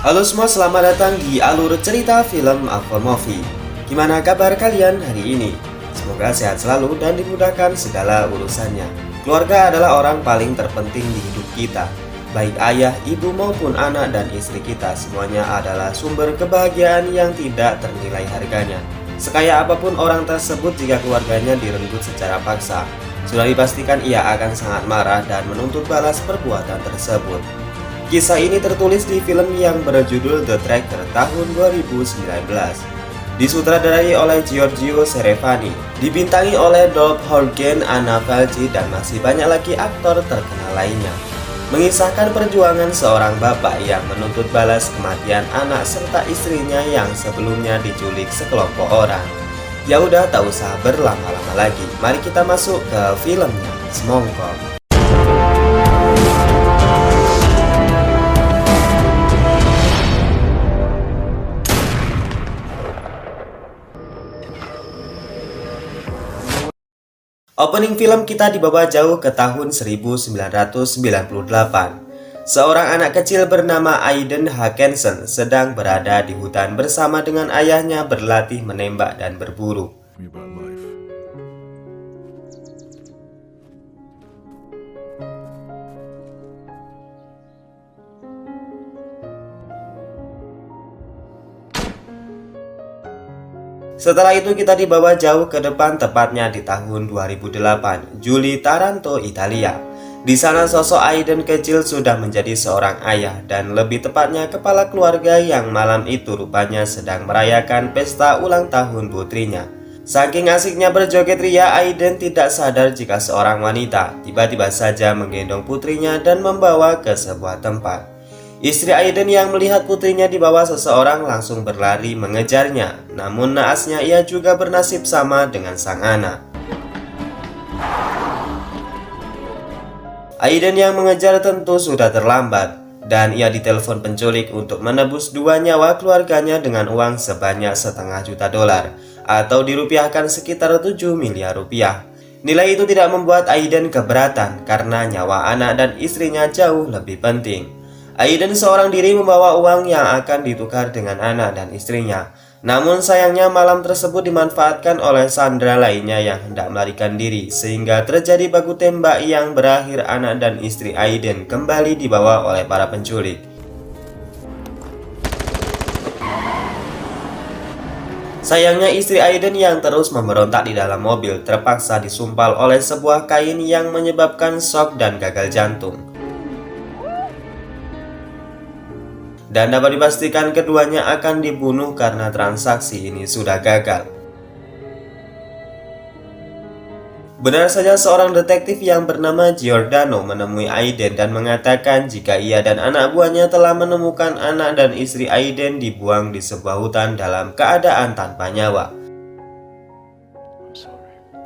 Halo semua, selamat datang di alur cerita film Alpha Movie. Gimana kabar kalian hari ini? Semoga sehat selalu dan dimudahkan segala urusannya. Keluarga adalah orang paling terpenting di hidup kita. Baik ayah, ibu maupun anak dan istri kita, semuanya adalah sumber kebahagiaan yang tidak ternilai harganya. Sekaya apapun orang tersebut, jika keluarganya direnggut secara paksa, sudah dipastikan ia akan sangat marah dan menuntut balas perbuatan tersebut. Kisah ini tertulis di film yang berjudul The Tracker tahun 2019. Disutradarai oleh Giorgio Serefani, dibintangi oleh Dolph Lundgren, Anna Falchi, dan masih banyak lagi aktor terkenal lainnya. Mengisahkan perjuangan seorang bapak yang menuntut balas kematian anak serta istrinya yang sebelumnya diculik sekelompok orang. Ya udah, tak usah berlama-lama lagi, mari kita masuk ke filmnya. Semongko. Opening film kita dibawa jauh ke tahun 1998. Seorang anak kecil bernama Aiden Hackensen sedang berada di hutan bersama dengan ayahnya berlatih menembak dan berburu. Setelah itu kita dibawa jauh ke depan, tepatnya di tahun 2008, Juli, Taranto, Italia. Di sana sosok Aiden kecil sudah menjadi seorang ayah dan lebih tepatnya kepala keluarga yang malam itu rupanya sedang merayakan pesta ulang tahun putrinya. Saking asiknya berjoget ria, Aiden tidak sadar jika seorang wanita tiba-tiba saja menggendong putrinya dan membawa ke sebuah tempat. Istri Aiden yang melihat putrinya dibawa seseorang langsung berlari mengejarnya. Namun naasnya ia juga bernasib sama dengan sang anak. Aiden yang mengejar tentu sudah terlambat, dan ia ditelepon penculik untuk menebus 2 nyawa keluarganya dengan uang sebanyak $500 juta atau dirupiahkan sekitar 7 miliar rupiah. Nilai itu tidak membuat Aiden keberatan karena nyawa anak dan istrinya jauh lebih penting. Aiden seorang diri membawa uang yang akan ditukar dengan anak dan istrinya. Namun sayangnya malam tersebut dimanfaatkan oleh sandera lainnya yang hendak melarikan diri, sehingga terjadi baku tembak yang berakhir anak dan istri Aiden kembali dibawa oleh para penculik. Sayangnya istri Aiden yang terus memberontak di dalam mobil terpaksa disumpal oleh sebuah kain yang menyebabkan shock dan gagal jantung. Dan dapat dipastikan keduanya akan dibunuh karena transaksi ini sudah gagal. Benar saja, seorang detektif yang bernama Giordano menemui Aiden dan mengatakan jika ia dan anak buahnya telah menemukan anak dan istri Aiden dibuang di sebuah hutan dalam keadaan tanpa nyawa.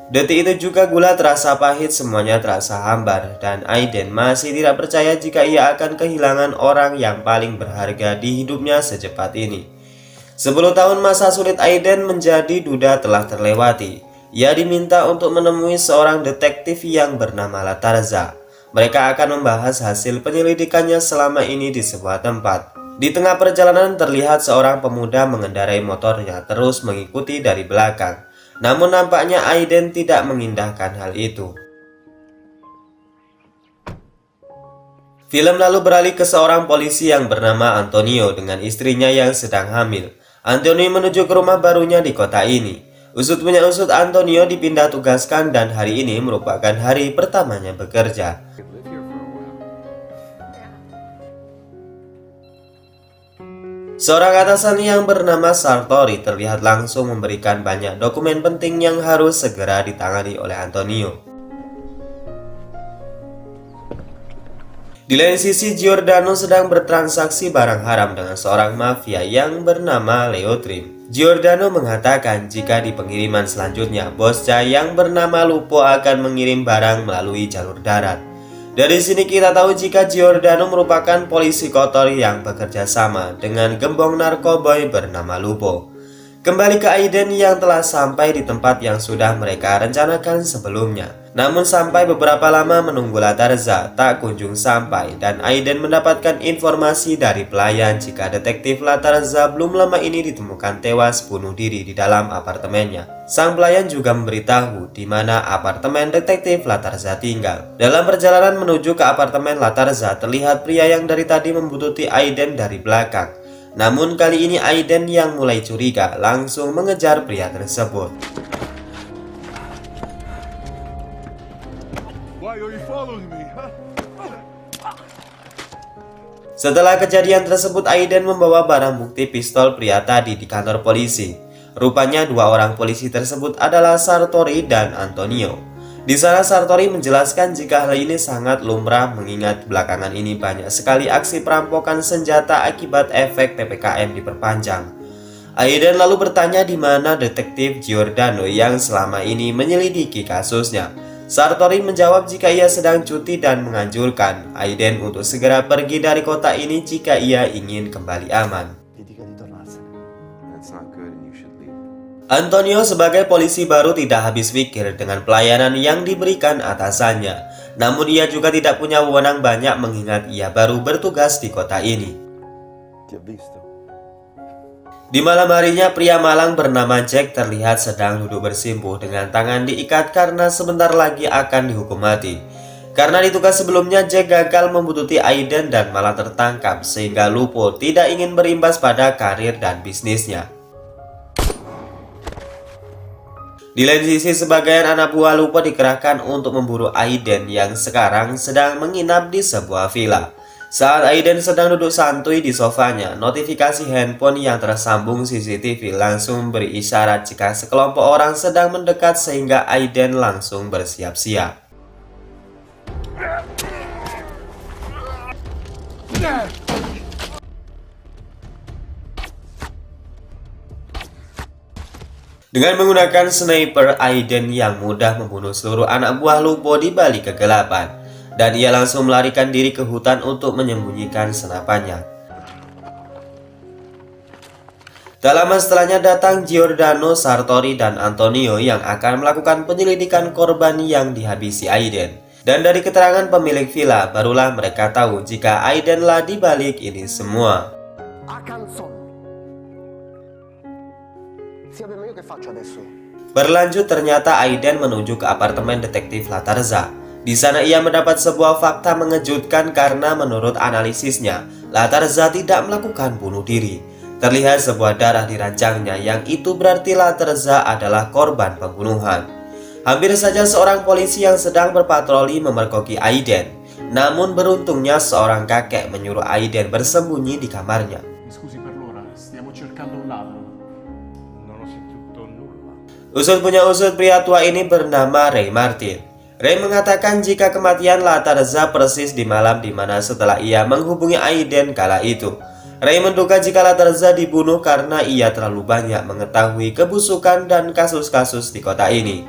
Detik itu juga gula terasa pahit, semuanya terasa hambar, dan Aiden masih tidak percaya jika ia akan kehilangan orang yang paling berharga di hidupnya secepat ini. 10 tahun masa sulit Aiden menjadi duda telah terlewati. Ia diminta untuk menemui seorang detektif yang bernama Latarza. Mereka akan membahas hasil penyelidikannya selama ini di sebuah tempat. Di tengah perjalanan terlihat seorang pemuda mengendarai motornya terus mengikuti dari belakang. Namun nampaknya Aiden tidak mengindahkan hal itu. Film lalu beralih ke seorang polisi yang bernama Antonio dengan istrinya yang sedang hamil. Antonio menuju ke rumah barunya di kota ini. Usut punya usut, Antonio dipindah tugaskan dan hari ini merupakan hari pertamanya bekerja. Seorang atasan yang bernama Sartori terlihat langsung memberikan banyak dokumen penting yang harus segera ditangani oleh Antonio. Di lain sisi, Giordano sedang bertransaksi barang haram dengan seorang mafia yang bernama Leo Trim. Giordano mengatakan jika di pengiriman selanjutnya, bosnya yang bernama Lupo akan mengirim barang melalui jalur darat. Dari sini kita tahu jika Giordano merupakan polisi kotor yang bekerja sama dengan gembong narkoboy bernama Lupo. Kembali ke Aiden yang telah sampai di tempat yang sudah mereka rencanakan sebelumnya. Namun sampai beberapa lama menunggu Latarza tak kunjung sampai dan Aiden mendapatkan informasi dari pelayan jika detektif Latarza belum lama ini ditemukan tewas bunuh diri di dalam apartemennya. Sang pelayan juga memberitahu di mana apartemen detektif Latarza tinggal. Dalam perjalanan menuju ke apartemen Latarza terlihat pria yang dari tadi membuntuti Aiden dari belakang. Namun kali ini Aiden yang mulai curiga langsung mengejar pria tersebut. Setelah kejadian tersebut, Aiden membawa barang bukti pistol pria tadi di kantor polisi. Rupanya dua orang polisi tersebut adalah Sartori dan Antonio. Di sana Sartori menjelaskan jika hal ini sangat lumrah mengingat belakangan ini banyak sekali aksi perampokan senjata akibat efek PPKM diperpanjang. Aiden lalu bertanya di mana detektif Giordano yang selama ini menyelidiki kasusnya. Sartori menjawab jika ia sedang cuti dan menganjurkan Aiden untuk segera pergi dari kota ini jika ia ingin kembali aman. Antonio sebagai polisi baru tidak habis pikir dengan pelayanan yang diberikan atasannya. Namun ia juga tidak punya wewenang banyak mengingat ia baru bertugas di kota ini. Di malam harinya, pria malang bernama Jack terlihat sedang duduk bersimpuh dengan tangan diikat karena sebentar lagi akan dihukum mati. Karena di tugas sebelumnya, Jack gagal membuntuti Aiden dan malah tertangkap sehingga Lupo tidak ingin berimbas pada karir dan bisnisnya. Di lain sisi, sebagian anak buah Lupo dikerahkan untuk memburu Aiden yang sekarang sedang menginap di sebuah villa. Saat Aiden sedang duduk santuy di sofanya, notifikasi handphone yang tersambung CCTV langsung beri isyarat jika sekelompok orang sedang mendekat sehingga Aiden langsung bersiap-siap. Dengan menggunakan sniper, Aiden yang mudah membunuh seluruh anak buah Lupo di balik kegelapan. Dan ia langsung melarikan diri ke hutan untuk menyembunyikan senapannya. Tak lama setelahnya datang Giordano, Sartori, dan Antonio yang akan melakukan penyelidikan korban yang dihabisi Aiden. Dan dari keterangan pemilik villa, barulah mereka tahu jika Aidenlah di balik ini semua. Berlanjut, ternyata Aiden menuju ke apartemen detektif Latarza. Di sana ia mendapat sebuah fakta mengejutkan karena menurut analisisnya, Latarza tidak melakukan bunuh diri. Terlihat sebuah darah di ranjangnya yang itu berarti Latarza adalah korban pembunuhan. Hampir saja seorang polisi yang sedang berpatroli memergoki Aiden. Namun beruntungnya seorang kakek menyuruh Aiden bersembunyi di kamarnya. Usut punya usut, pria tua ini bernama Ray Martin. Ray mengatakan jika kematian Latarza persis di malam di mana setelah ia menghubungi Aiden kala itu. Ray menduga jika Latarza dibunuh karena ia terlalu banyak mengetahui kebusukan dan kasus-kasus di kota ini.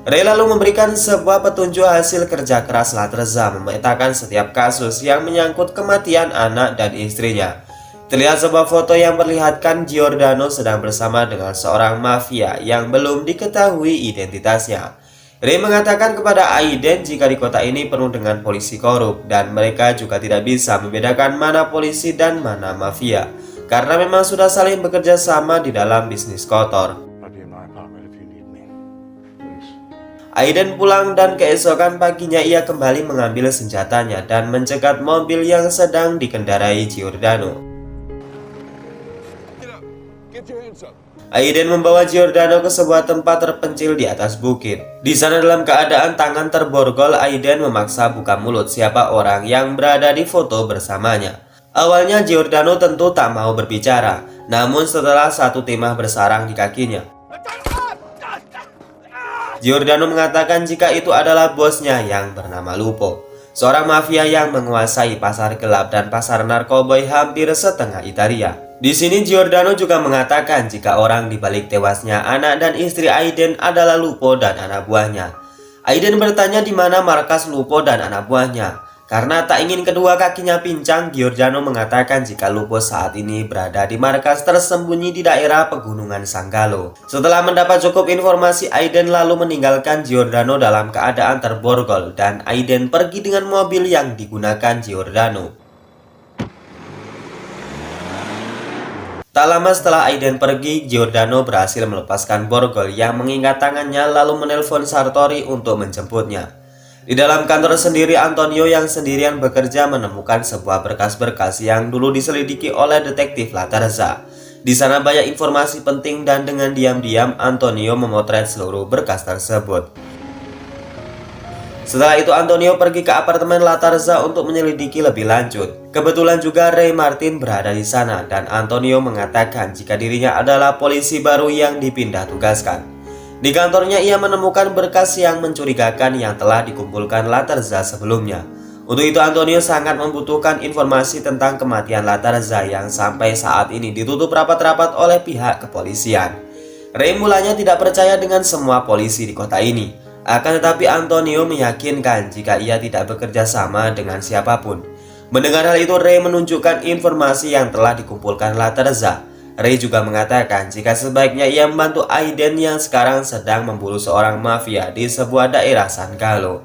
Ray lalu memberikan sebuah petunjuk hasil kerja keras Latarza memetakan setiap kasus yang menyangkut kematian anak dan istrinya. Terlihat sebuah foto yang memperlihatkan Giordano sedang bersama dengan seorang mafia yang belum diketahui identitasnya. Ray mengatakan kepada Aiden jika di kota ini penuh dengan polisi korup dan mereka juga tidak bisa membedakan mana polisi dan mana mafia karena memang sudah saling bekerja sama di dalam bisnis kotor. Aiden pulang dan keesokan paginya ia kembali mengambil senjatanya dan mencegat mobil yang sedang dikendarai Giordano. Aiden membawa Giordano ke sebuah tempat terpencil di atas bukit. Di sana dalam keadaan tangan terborgol, Aiden memaksa buka mulut siapa orang yang berada di foto bersamanya. Awalnya Giordano tentu tak mau berbicara, namun setelah satu timah bersarang di kakinya, Giordano mengatakan jika itu adalah bosnya yang bernama Lupo, seorang mafia yang menguasai pasar gelap dan pasar narkoba hampir setengah Italia. Di sini Giordano juga mengatakan jika orang di balik tewasnya anak dan istri Aiden adalah Lupo dan anak buahnya. Aiden bertanya di mana markas Lupo dan anak buahnya. Karena tak ingin kedua kakinya pincang, Giordano mengatakan jika Lupo saat ini berada di markas tersembunyi di daerah pegunungan Sangallo. Setelah mendapat cukup informasi, Aiden lalu meninggalkan Giordano dalam keadaan terborgol dan Aiden pergi dengan mobil yang digunakan Giordano. Tak lama setelah Aiden pergi, Giordano berhasil melepaskan borgol yang mengikat tangannya lalu menelpon Sartori untuk menjemputnya. Di dalam kantor sendiri, Antonio yang sendirian bekerja menemukan sebuah berkas-berkas yang dulu diselidiki oleh detektif Laterza. Di sana banyak informasi penting dan dengan diam-diam Antonio memotret seluruh berkas tersebut. Setelah itu Antonio pergi ke apartemen Laterza untuk menyelidiki lebih lanjut. Kebetulan juga Ray Martin berada di sana dan Antonio mengatakan jika dirinya adalah polisi baru yang dipindah tugaskan. Di kantornya ia menemukan berkas yang mencurigakan yang telah dikumpulkan Laterza sebelumnya. Untuk itu Antonio sangat membutuhkan informasi tentang kematian Laterza yang sampai saat ini ditutup rapat-rapat oleh pihak kepolisian. Ray mulanya tidak percaya dengan semua polisi di kota ini. Akan tetapi Antonio meyakinkan jika ia tidak bekerja sama dengan siapapun. Mendengar hal itu, Ray menunjukkan informasi yang telah dikumpulkan Laterza. Ray juga mengatakan jika sebaiknya ia membantu Aiden yang sekarang sedang memburu seorang mafia di sebuah daerah Sangallo.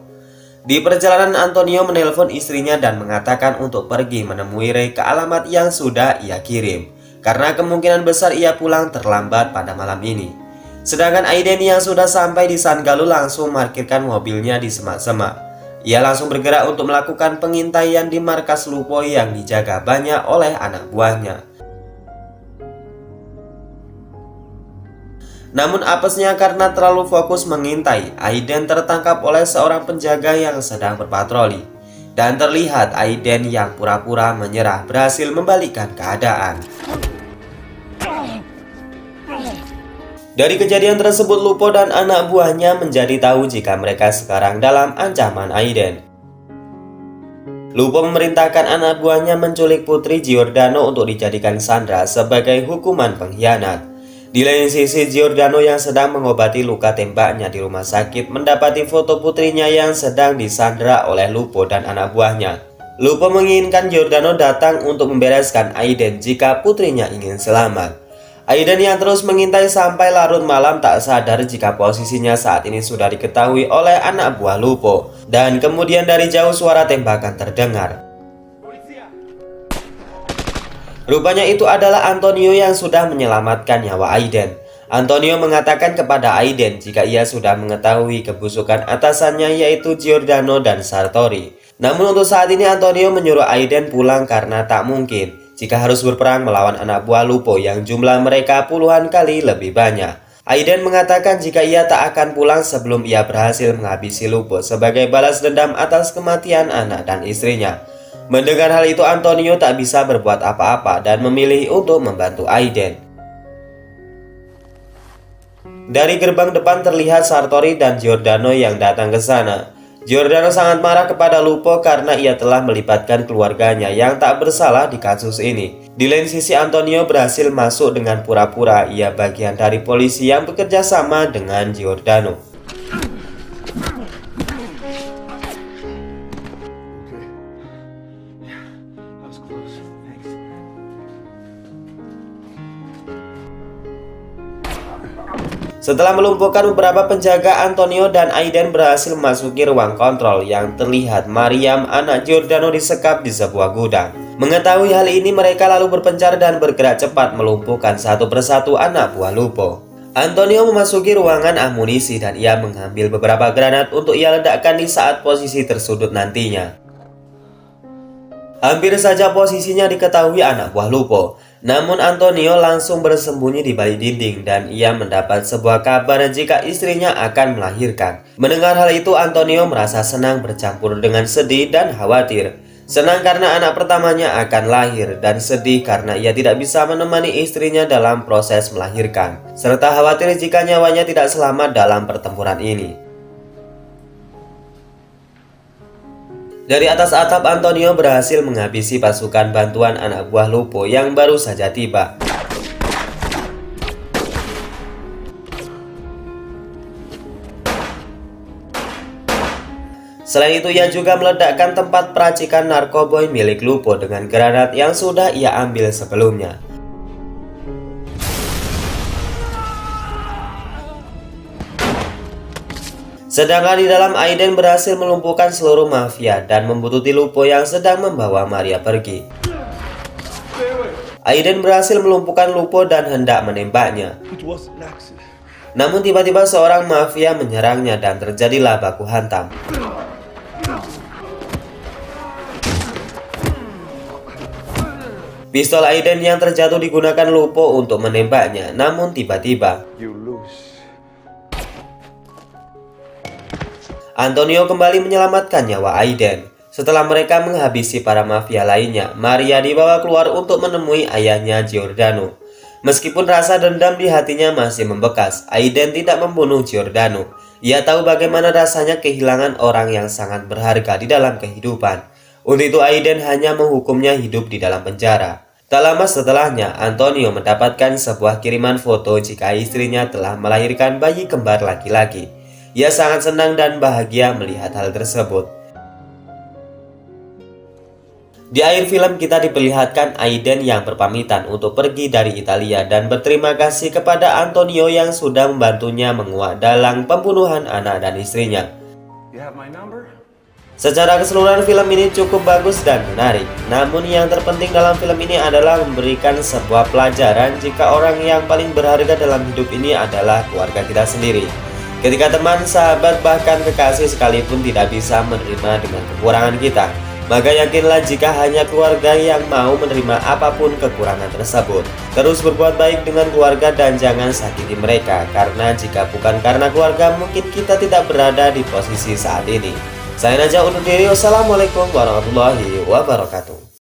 Di perjalanan Antonio menelpon istrinya dan mengatakan untuk pergi menemui Ray ke alamat yang sudah ia kirim, karena kemungkinan besar ia pulang terlambat pada malam ini. Sedangkan Aiden yang sudah sampai di Sangallo langsung parkirkan mobilnya di semak-semak. Ia langsung bergerak untuk melakukan pengintaian di markas Lupo yang dijaga banyak oleh anak buahnya. Namun apesnya karena terlalu fokus mengintai, Aiden tertangkap oleh seorang penjaga yang sedang berpatroli. Dan terlihat Aiden yang pura-pura menyerah berhasil membalikkan keadaan. Dari kejadian tersebut, Lupo dan anak buahnya menjadi tahu jika mereka sekarang dalam ancaman Aiden. Lupo memerintahkan anak buahnya menculik putri Giordano untuk dijadikan sandera sebagai hukuman pengkhianat. Di lain sisi, Giordano yang sedang mengobati luka tembaknya di rumah sakit mendapati foto putrinya yang sedang disandra oleh Lupo dan anak buahnya. Lupo menginginkan Giordano datang untuk membereskan Aiden jika putrinya ingin selamat. Aiden yang terus mengintai sampai larut malam tak sadar jika posisinya saat ini sudah diketahui oleh anak buah Lupo. Dan kemudian dari jauh suara tembakan terdengar. Rupanya itu adalah Antonio yang sudah menyelamatkan nyawa Aiden. Antonio mengatakan kepada Aiden jika ia sudah mengetahui kebusukan atasannya yaitu Giordano dan Sartori. Namun untuk saat ini Antonio menyuruh Aiden pulang karena tak mungkin jika harus berperang melawan anak buah Lupo yang jumlah mereka puluhan kali lebih banyak. Aiden mengatakan jika ia tak akan pulang sebelum ia berhasil menghabisi Lupo sebagai balas dendam atas kematian anak dan istrinya. Mendengar hal itu, Antonio tak bisa berbuat apa-apa dan memilih untuk membantu Aiden. Dari gerbang depan terlihat Sartori dan Giordano yang datang ke sana. Giordano sangat marah kepada Lupo karena ia telah melibatkan keluarganya yang tak bersalah di kasus ini. Di lain sisi, Antonio berhasil masuk dengan pura-pura ia bagian dari polisi yang bekerja sama dengan Giordano. Setelah melumpuhkan beberapa penjaga, Antonio dan Aiden berhasil memasuki ruang kontrol yang terlihat Mariam, anak Giordano, disekap di sebuah gudang. Mengetahui hal ini, mereka lalu berpencar dan bergerak cepat melumpuhkan satu persatu anak buah Lupo. Antonio memasuki ruangan amunisi dan ia mengambil beberapa granat untuk ia ledakkan di saat posisi tersudut nantinya. Hampir saja posisinya diketahui anak buah Lupo. Namun Antonio langsung bersembunyi di balik dinding dan ia mendapat sebuah kabar jika istrinya akan melahirkan. Mendengar hal itu, Antonio merasa senang bercampur dengan sedih dan khawatir. Senang karena anak pertamanya akan lahir dan sedih karena ia tidak bisa menemani istrinya dalam proses melahirkan, serta khawatir jika nyawanya tidak selamat dalam pertempuran ini. Dari atas atap, Antonio berhasil menghabisi pasukan bantuan anak buah Lupo yang baru saja tiba. Selain itu, ia juga meledakkan tempat peracikan narkoboy milik Lupo dengan granat yang sudah ia ambil sebelumnya. Sedangkan di dalam, Aiden berhasil melumpuhkan seluruh mafia dan membuntuti Lupo yang sedang membawa Maria pergi. Aiden berhasil melumpuhkan Lupo dan hendak menembaknya. Namun tiba-tiba seorang mafia menyerangnya dan terjadilah baku hantam. Pistol Aiden yang terjatuh digunakan Lupo untuk menembaknya, namun tiba-tiba Antonio kembali menyelamatkan nyawa Aiden. Setelah mereka menghabisi para mafia lainnya, Maria dibawa keluar untuk menemui ayahnya Giordano. Meskipun rasa dendam di hatinya masih membekas, Aiden tidak membunuh Giordano. Ia tahu bagaimana rasanya kehilangan orang yang sangat berharga di dalam kehidupan. Untuk itu Aiden hanya menghukumnya hidup di dalam penjara. Tak lama setelahnya, Antonio mendapatkan sebuah kiriman foto jika istrinya telah melahirkan bayi kembar laki-laki. Ia sangat senang dan bahagia melihat hal tersebut. Di akhir film kita diperlihatkan Aiden yang berpamitan untuk pergi dari Italia dan berterima kasih kepada Antonio yang sudah membantunya menguak dalang pembunuhan anak dan istrinya. Secara keseluruhan film ini cukup bagus dan menarik. Namun yang terpenting dalam film ini adalah memberikan sebuah pelajaran jika orang yang paling berharga dalam hidup ini adalah keluarga kita sendiri. Ketika teman, sahabat, bahkan kekasih sekalipun tidak bisa menerima dengan kekurangan kita, maka yakinlah jika hanya keluarga yang mau menerima apapun kekurangan tersebut. Terus berbuat baik dengan keluarga dan jangan sakiti mereka, karena jika bukan karena keluarga mungkin kita tidak berada di posisi saat ini. Saya Najah undur diri. Wassalamualaikum warahmatullahi wabarakatuh.